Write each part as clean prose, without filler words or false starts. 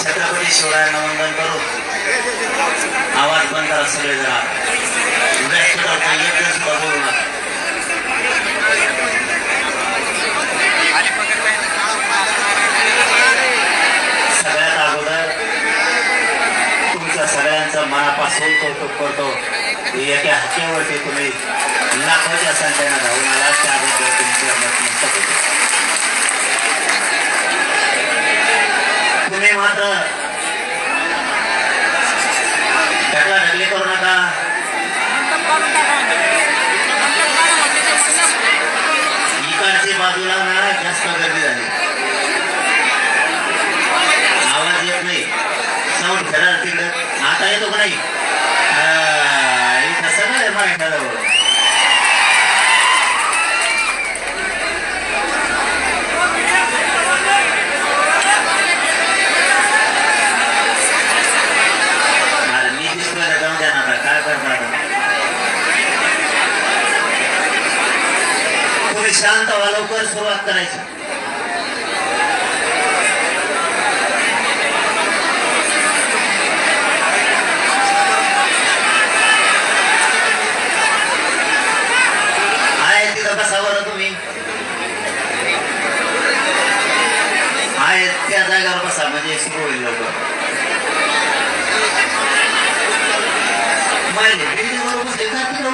छत्रपती शिवरायांना वंदन करून आवाज बंद करा सगळे जरा एक सुद्धा बोलू नका. सगळ्यात अगोदर तुमच्या सगळ्यांचं मनापासून कौतुक करतो. एका हाकेवरती तुम्ही लाखोच्या संख्येनं धावून आला त्याबद्दल तुमचे नतमस्तक होते. तुम्ही मात्र ढकलाढकली करू नका. इकडची बाजूला ना जास्त गर्दी झाली, आवाज येत नाही, साऊंड फिरायला तिकडे आता येतो का नाही? इथं सगळं मराठ्याजवळ शांत व्हा, लवकर सुरुवात करायची. आहे तिथं बसावर तुम्ही, आहे त्या जागेवर बसा म्हणजे सुरू होईल लवकर. माहिती बिल्डिंगवर बसले का तिकडं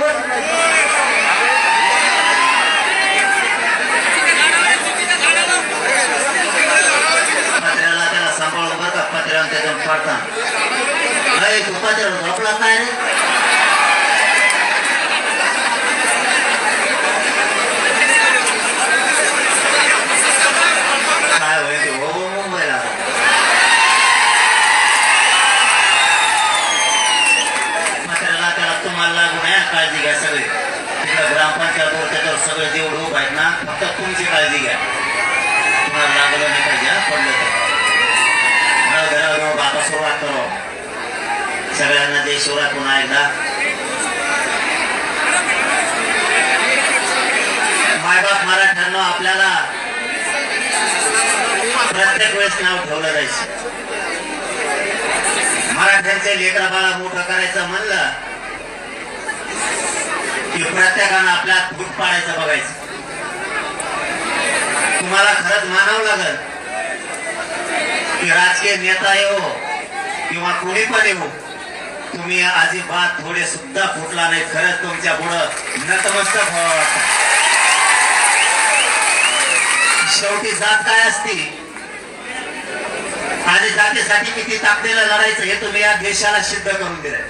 झोपला काय रे? काय होईल हो मुंबईला? म्हाताऱ्याला त्याला तुम्हाला लागू नये, काळजी घ्या सगळे. तिकडे ग्रामपंचायत त्याच्यावर सगळे जेवढे उभं आहेत ना, फक्त तुमची काळजी घ्या. तुम्हाला लागलं नाही पाहिजे, पडलं तर घरावर आता सुरुवात करू. सगळ्यांना जय शिवराय पुन्हा एकदा. मायबाप मराठ्यांना आपल्याला प्रत्येक वेळेस नाव ठेवलं जायचं. मराठ्यांचे लेकरा बाळा मोठं करायचं म्हणलं की प्रत्येकानं आपल्या फूट पाडायचं बघायचं. तुम्हाला खरंच मानावं लागल की राजकीय नेता येऊ किंवा कोणी पण येऊ, तुम्ही अजिबात थोडे सुद्धा फुटला नाही. खरंच तुमच्या पुढं नतमस्तक व्हावं. शेवटी जात काय असती आणि जातीसाठी किती ताकदीला लढायचं हे तुम्ही या देशाला सिद्ध करून दिलंय.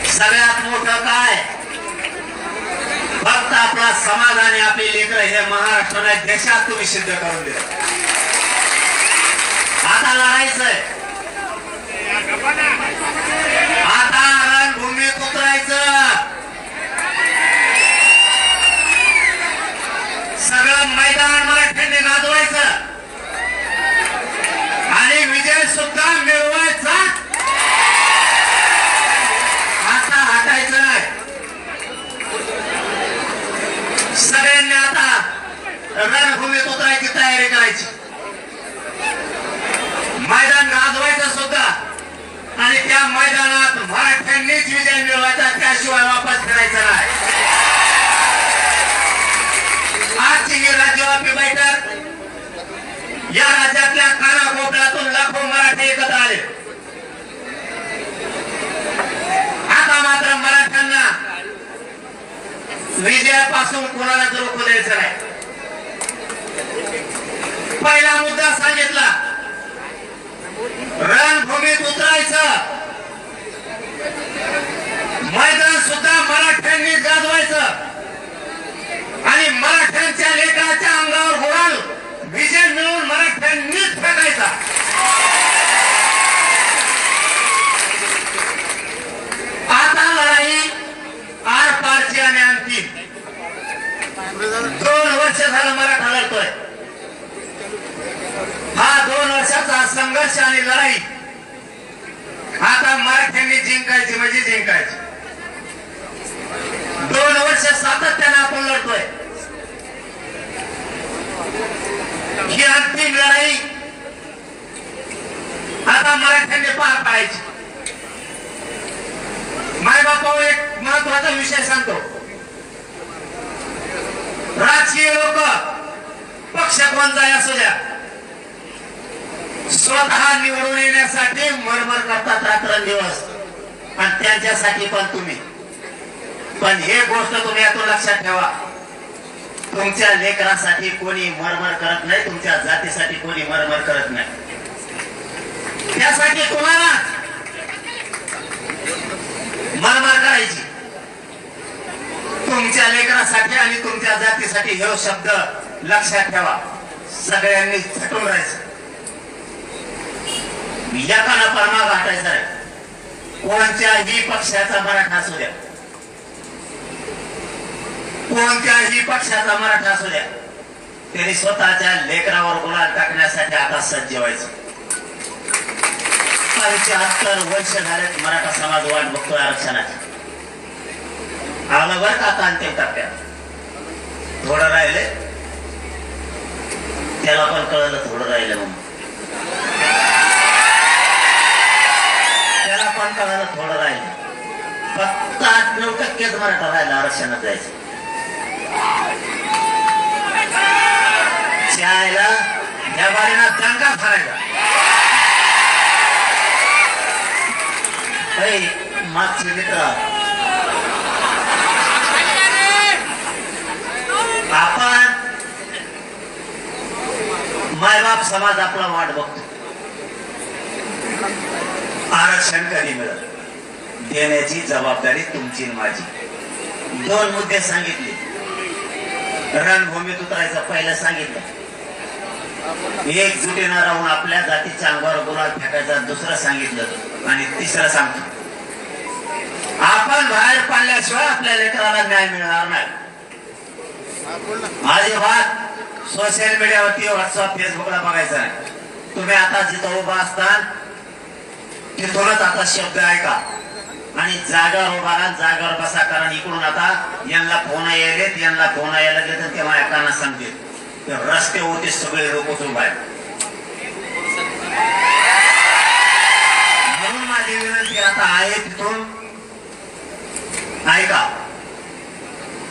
सगळ्यात मोठं काय, फक्त आपला समाज आणि आपले लेकर हे महाराष्ट्राने देशात तुम्ही सिद्ध करून दिलं. आता लढायचंय, आता रणभूमीत उतरायचं. सगळं मैदान मराठ्यांनी गाजवायचं आणि विजय सुद्धा मिळवायचा. आता हटायचं नाही. सगळ्यांनी आता रणभूमीत उतरायची तयारी करायची. मैदान गाजवायचं सुद्धा आणि त्या मैदानात मराठ्यांनीच विजय मिळवायचा, त्याशिवाय वापस फिरायचं नाही. आजची ही राज्यव्यापी बैठक, या राज्यातल्या कानाकोपऱ्यातून लाखो मराठी एकत्र आले. आता मात्र मराठ्यांना विजयापासून कोणाला रोखू द्यायचं नाही. पहिला मुद्दा सांगितला, रणभूमीत उतरायचं, मैदान सुद्धा मराठ्यांनी गाजवायचं आणि मराठ्यांच्या लेकराच्या अंगावर घोडाल विजय मिळवून मराठ्यांनीच फेकायचा. आता लढाई आर पारची आणि अंतिम. 2 वर्ष झालं मराठा लढतोय. हा 2 वर्षाचा संघर्ष आणि लढाई आता मराठ्यांनी जिंकायची म्हणजे जिंकायची. 2 वर्ष सातत्याने आपण लढतोय. ही अंतिम लढाई मराठ्यांनी पार पाडायची. मायबापावर एक महत्वाचा विषय सांगतो. राजकीय लोक पक्ष कोणताही असू द्या, स्वतः निवडून येण्यासाठी मरमर करतात रात्रंदिवस, आणि त्यांच्यासाठी पण तुम्ही. पण हे गोष्ट तुम्ही यातून लक्षात ठेवा, तुमच्या लेकरासाठी कोणी मरमर करत नाही, तुमच्या जातीसाठी कोणी मरमर करत नाही. त्यासाठी तुम्हाला मरमर करायची. तुमच्या लेकरासाठी आणि तुमच्या जातीसाठी हे शब्द लक्षात ठेवा. सगळ्यांनी झटून राहायचं, एकाला परमा गाठायचा नाही. कोणत्याही पक्षाचा मराठा असू द्या, कोणत्याही पक्षाचा मराठा असू द्या, त्यांनी स्वतःच्या लेकरावर गुलाल टाकण्यासाठी आता सज्ज व्हायचं. 75 वर्ष झालेत मराठा समाज वाट बघतोय आरक्षणाची. आलं बरं का आता अंतिम टप्प्यात. थोडं राहिले, त्याला पण कळलं थोडं राहिलं म्हणून. त्याला पण कळलं थोडं राहिलं. फक्त 8-9% मराठा राहिला आरक्षणात जायचं. शाळेला या बारीना दंगा भरायचा. मागची मित्र, आपण मायबाप समाज आपला वाट बघतो. आरक्षण कधी मिळत, देण्याची जबाबदारी तुमची माझी. 2 मुद्दे सांगितले. रणभूमीत उतरायचं पहिलं सांगितलं, एकजुटीनं राहून आपल्या जातीच्या अंगावर गुलाल फेकायचा दुसरं सांगितलं, आणि तिसरं सांगतो, आपण बाहेर पाडल्याशिवाय आपल्या लेकराला न्याय मिळणार नाही. माझी बात सोशल मीडियावरती व्हॉट्सअप फेसबुकला बघायचं नाही. तुम्ही आता जिथं उभा असता तिथूनच आता शब्द ऐका आणि जागावर उभा राहा, जागावर बसा. कारण इकडून आता यांना फोन यायलेत, यांना फोन यायला लागले, तेव्हा एकांना सांगतील रस्त्यावरती सगळे लोक उभा आहेत. म्हणून माझी विनंती आता आहे, तिथून ऐका.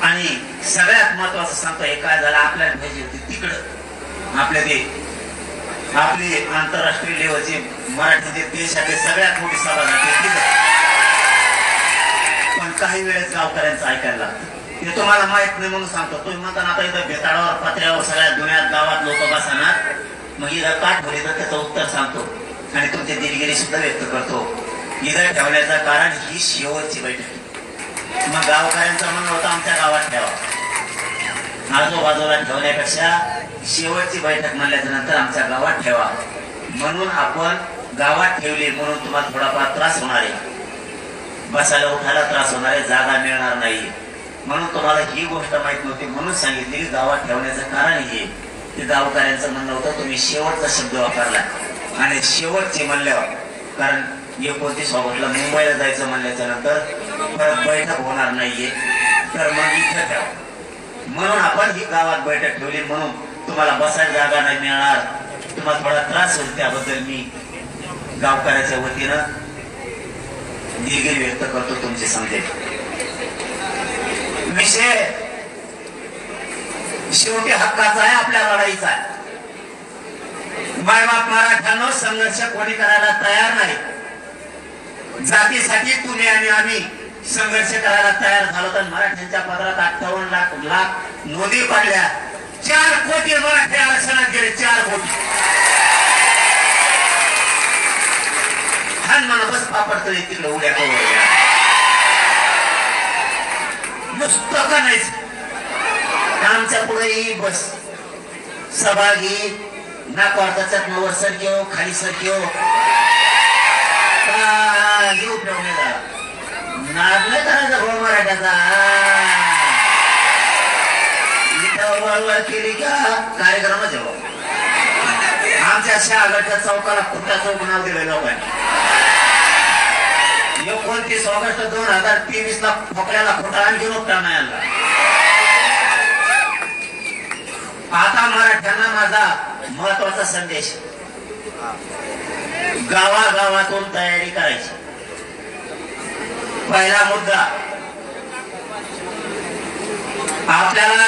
आणि सगळ्यात महत्वाचं सांगतो, हे काय झालं आपल्याला पाहिजे होती तिकडं, आपल्या ते आपली आंतरराष्ट्रीय लेवलची मराठी देशातली सगळ्यात मोठी सभा झाली तिकडं. पण काही वेळेस गावकऱ्यांचं ऐकायला लागतं. ते तुम्हाला माहित नाही म्हणून सांगतो. तुम्ही म्हणता आता इथं बेताडावर पत्र्यावर सगळ्या दुनियात गावात लोक बसणार, मग इथं का ठेवले तर त्याचं उत्तर सांगतो आणि तुमची दिलगिरी सुद्धा व्यक्त करतो. इथं ठेवण्याचं कारण ही शेवटची बैठक. मग गावकऱ्यांचं म्हणणं होतं आमच्या गावात ठेवा, आजूबाजूला ठेवण्यापेक्षा शेवटची बैठक म्हणल्याच्या नंतर आमच्या गावात ठेवा. म्हणून आपण गावात ठेवली, म्हणून तुम्हाला थोडाफार त्रास होणार आहे, बसायला उठायला त्रास होणार आहे, जागा मिळणार नाही. म्हणून तुम्हाला ही गोष्ट माहित नव्हती, म्हणून सांगितली की गावात ठेवण्याचं कारण हे. ते गावकऱ्यांचं म्हणणं होतं तुम्ही शेवटचा शब्द वापरला, आणि शेवटचे म्हणल्यावर, कारण 29 ऑगस्टला मुंबईला जायचं म्हणल्याच्या नंतर परत बैठक होणार नाहीये, तर मग इथं ठेवा. म्हणून आपण ही गावात बैठक ठेवली. म्हणून तुम्हाला बसायला जागा नाही मिळणार, तुम्हाला थोडा त्रास होईल, त्याबद्दल मी गावकऱ्याच्या वतीनं दिलगिरी व्यक्त करतो तुमचे समजेल. विषय शेवटी हक्काचा आहे, आपल्या लढाईचा आहे. मायबाप मराठ्यांनो, संघर्ष कोणी करायला तयार नाही. जातीसाठी तुम्ही आणि आम्ही संघर्ष करायला तयार झालो, तर मराठ्यांच्या पदरात 58 लाख नोंदी पडल्या. 4 कोटी मराठी आरक्षणात गेले, 4 कोटी. हा मला बस पापडतो तिकडे उड्या करूया, नुसतं का नाहीच. आमच्या पुढेही बस सभा घे, नाकवार चटणीवर सरक्यो, खाली सरक्यो, उपयोग नाही झाला. नाद नाही करायचा भाऊ मराठ्याचा. इथं वळवळ केली का कार्यक्रमच आहे. आमच्या शहागडच्या चौकाला खुट्टा चौक नाव दिलं लोकांनी. 29 ऑगस्ट 2023 ला खोकल्याला खोटा आणखी नोकटा नाही आणला. आता मराठ्यांना माझा महत्वाचा संदेश, गावागावातून तयारी करायची. पहिला मुद्दा आपल्याला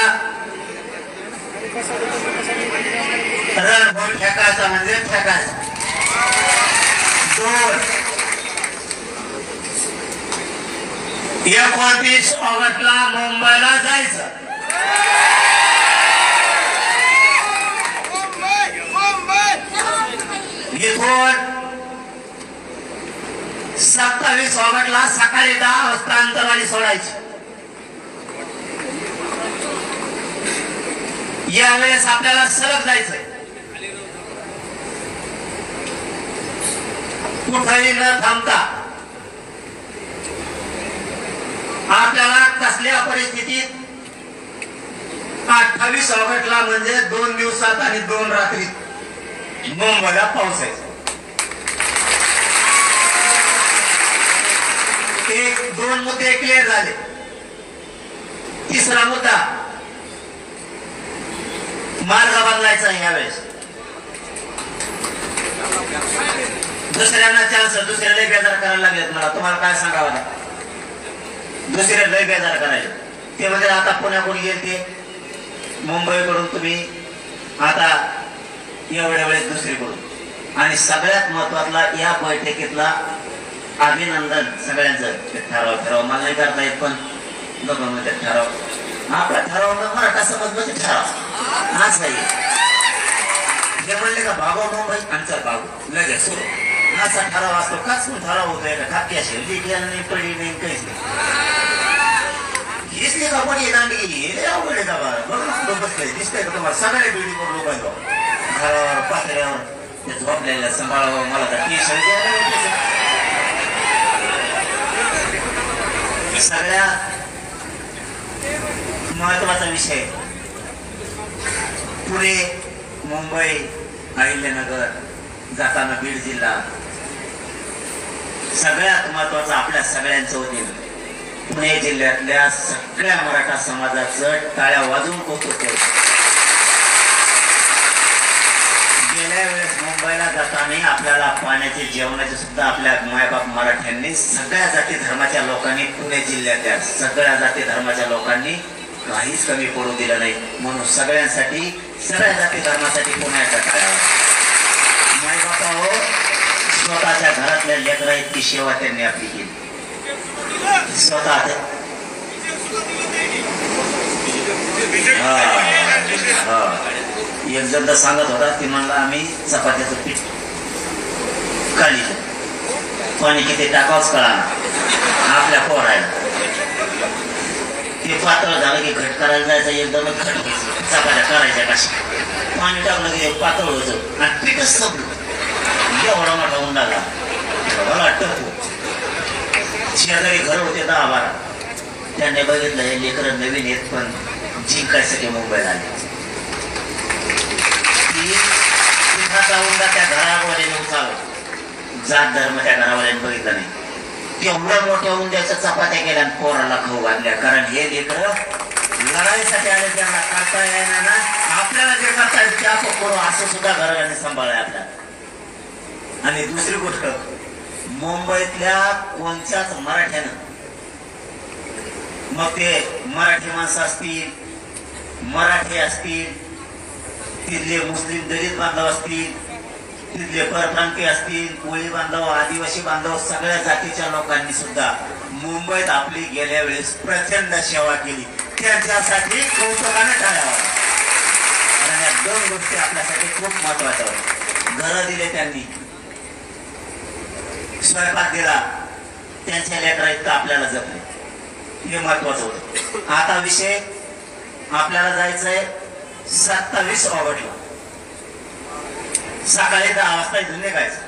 रणभूमी फेकायचा म्हणजे फेकायचा. 29 ऑगस्टला मुंबईला जायचं. इथून 27 ऑगस्टला सकाळी 10 वाजता अंतरवाली सोडायची. यावेळेस आपल्याला सलग जायचंय, कुठेही न थांबता. आपल्याला कसल्या परिस्थितीत 28 ऑगस्टला म्हणजे 2 दिवसात आणि 2 रात्रीत मुंबईला पोहोचायचं. 1-2 मुद्दे क्लिअर झाले. तिसरा मुद्दा मार्ग बदलायचा यावेळेस. दुसऱ्यांना चान्स, दुसरे लय बेजार करायला लागलेत. मला तुम्हाला काय सांगावं आता, दुसरे लय बेजार करायचे. ते म्हणजे आता पुण्याकडून गेले ते मुंबईकडून तुम्ही आता एवढ्या वेळेस दुसरीकडून. आणि सगळ्यात महत्वाचा या बैठकीतला अभिनंदन सगळ्यांचं. ठराव मला नाही करता येत, पण नको म्हणजे ठराव आपला ठराव मराठा समाज म्हणजे ठराव असं आहे. हे म्हणले का भागव मुंबई आमचा भागव लगेच सुरू असा ठराव असतो. काच पण ठराव होतोय का ठाकी असेल नाही पडली नाही काहीच नाही. हिसली का पडी दांडी हे अवघड का बरं बसले दिसतंय का तुम्हाला सगळ्या बिल्डिंगवर लोक घरावर पातळ्यावर ते झोपलेल्या सांभाळावं. मला तर टी शर्ट सगळ्या महत्वाचा विषय पुणे मुंबई अहिल्यानगर जाताना बीड जिल्हा सगळ्यात महत्वाचं आपल्या सगळ्यांचं वतीनं पुणे जिल्ह्यातल्या सगळ्या मराठा समाजाचं टाळ्या वाजवून कौतुक केलं. गेल्या वेळेस मुंबईला जाताना आपल्याला पाण्याचे जेवणाचे सुद्धा आपल्या मायबाप मराठ्यांनी सगळ्या जाती धर्माच्या लोकांनी पुणे जिल्ह्यातल्या सगळ्या जाती धर्माच्या लोकांनी काहीच कमी पडू दिलं नाही. म्हणून सगळ्यांसाठी सगळ्या जाती धर्मासाठी पुण्याच्या टाळ्या. मायबापा हो, स्वतःच्या घरातल्या लेकरा इतकी सेवा त्यांनी आपली केली. स्वतः एक जण सांगत होता ती म्हणला आम्ही चपात्याचं पीठ काढली पाणी किती टाकावंच कळा आपल्या पोरायला. ते पातळ झालं की घट करायला जायचं एकदम घट चपात्या करायच्या कशा पाणी टाकलं की पातळ होतं आणि पीठच संपलं. एवढा मोठा उंडाला मला टपू. शेजारी घर होते 10-12 त्यांनी बघितलं हे लेकरं नवीन येत पण जिंकायसाठी मुंबईला आले. उंडा त्या घरावाल्याने उचलला, जात धर्म त्या घरावाल्याने बघितलं नाही. तेवढ्या मोठ्या उंड्याच्या चपात्या केल्या आणि पोराला खाऊ घातल्या. कारण हे लेकरं लढाईसाठी आले, त्यांना करता येणार ना. आपल्याला जे करता येईल त्या करू असं सुद्धा घराने सांभाळलंय आपल्याला. आणि दुसरी गोष्ट मुंबईतल्या कोणत्याच मराठ्यानं मग ते मराठी माणसं असतील, मराठी असतील, तिथले मुस्लिम दलित बांधव असतील, तिथले परप्रांतीय असतील, कोळी बांधव, आदिवासी बांधव, सगळ्या जातीच्या लोकांनी सुद्धा मुंबईत आपली गेल्या वेळेस प्रचंड सेवा केली. त्यांच्यासाठी कौतुकाने टाळावा. कारण या 2 गोष्टी आपल्यासाठी खूप महत्वाच्या होत्या. घरं दिले त्यांनी, स्वयंपाक दिला, त्यांच्या लेकरा इतकं आपल्याला जपले, हे महत्वाचं होतं. आता विषय आपल्याला जायचंय 27 ऑगस्टला सकाळी 10 वाजता इथून निघायचं.